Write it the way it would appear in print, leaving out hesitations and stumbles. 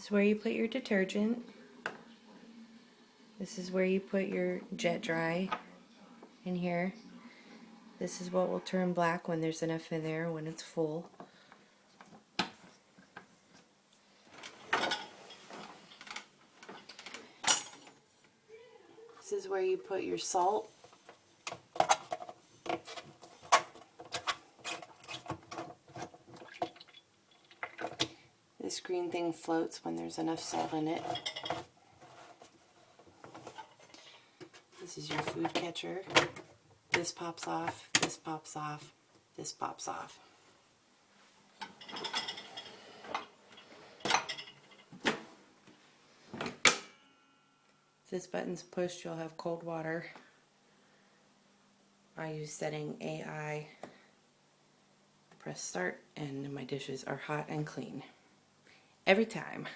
is where you put your detergent. This is where you put your jet dry in here. This is what will turn black when there's enough in there, when it's full. This is where you put your salt. This green thing floats when there's enough salt in it. This is your food catcher. This pops off, this pops off, this pops off. If this button's pushed, you'll have cold water. I use setting AI. Press start and my dishes are hot and clean. Every time.